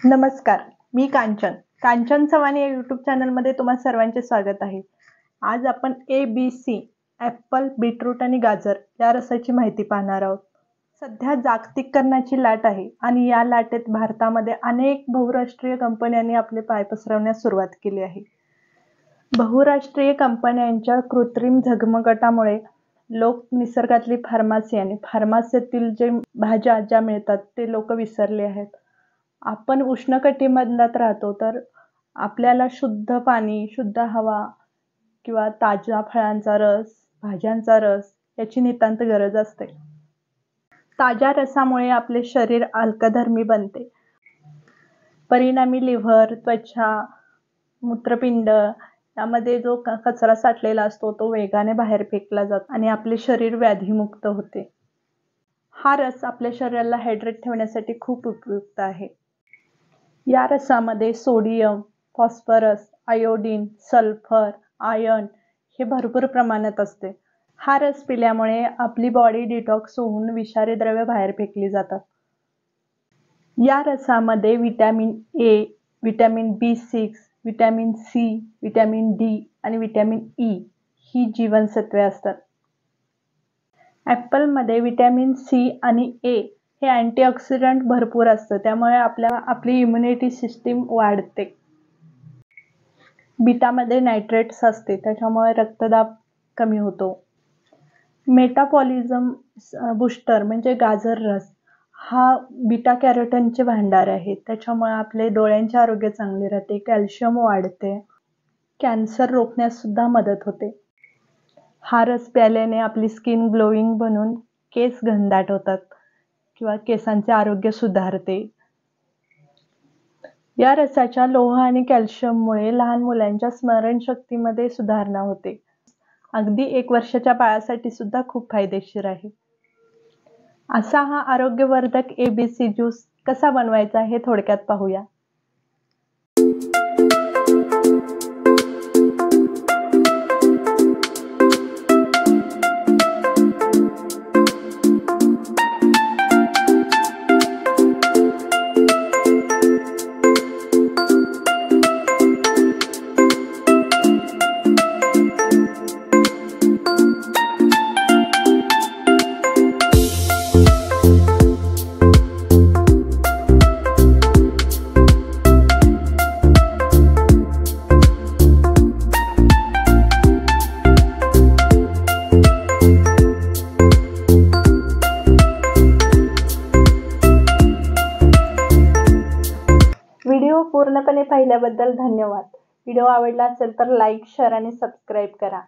नमस्कार, मी कांचन चव्हाण या यूट्यूब चॅनलमध्ये तुम्हा सर्वांचे स्वागत आहे। आज आपण ABC ॲपल, बीटरूट आणि गाजर या रसाची माहिती पाहणार आहोत। सध्या जागतिकीकरणाची लाट आहे आणि या लाटेत भारतामध्ये अनेक बहुराष्ट्रीय कंपन्यांनी आपले पाय पसरवण्यास सुरुवात केली आहे। बहुराष्ट्रीय कंपन्यांच्या कृत्रिम झगमगाटामुळे लोक निसर्गातली फार्मसी आणि फार्मसीतील जे भाज्या ज्या मिळतात ते लोक विसरले आहेत। आपण उष्णकटिबंधात राहतो तर आपल्याला शुद्ध पाणी, शुद्ध हवा किंवा ताज्या फळांचा रस, भाज्यांचा रस याची नितांत गरज असते। ताज्या रसामुळे आपले शरीर अल्कधर्मी बनते। परिणामी लिव्हर, त्वचा, मूत्रपिंड यामध्ये जो कचरा साठलेला असतो तो वेगाने बाहेर फेकला जातो आणि आपले शरीर व्याधीमुक्त होते। हा रस आपल्या शरीराला हायड्रेट ठेवण्यासाठी खूप उपयुक्त आहे। या रसामध्ये sodium, phosphorus, iodine, sulphur, iron हे भरपूर प्रमाणात असते। हा रस पिल्यामुळे आपली बॉडी डिटॉक्स होऊन विषारी द्रव्ये बाहेर फेकली जातात। या रसामध्ये vitamin A, vitamin B6, vitamin C, vitamin D आणि व्हिटॅमिन E ही जीवनसत्वे असतात। ॲपलमध्ये व्हिटॅमिन C आणि A हे अँटीऑक्सिडंट भरपूर असतं, त्यामुळे आपली इम्युनिटी सिस्टीम वाढते। बीटामध्ये नायट्रेट्स असते, त्याच्यामुळे रक्तदाब कमी होतो। मेटाबॉलिझम बूस्टर म्हणजे गाजर रस हा बीटा कॅरोटीनचे भांडार आहे, त्याच्यामुळे आपले डोळ्यांचे आरोग्य चांगले राहते, कॅल्शियम वाढते, कॅन्सर रोखण्यास सुद्धा मदत होते। हा रस प्यायल्याने आपली स्किन ग्लोईंग बनून केस घनदाट होतात किंवा केसांचे आरोग्य सुधारते। या रसाच्या लोह आणि कॅल्शियममुळे लहान मुलांच्या स्मरणशक्तीमध्ये सुधारणा होते। अगदी 1 वर्षाच्या बाळासाठी सुद्धा खूप फायदेशीर आहे। असा हा आरोग्यवर्धक ABC ज्यूस कसा बनवायचा हे थोडक्यात पाहूया। व्हिडिओ पूर्णपणे पाहिल्याबद्दल धन्यवाद। व्हिडिओ आवडला असेल तर लाईक, शेअर आणि सबस्क्राईब करा।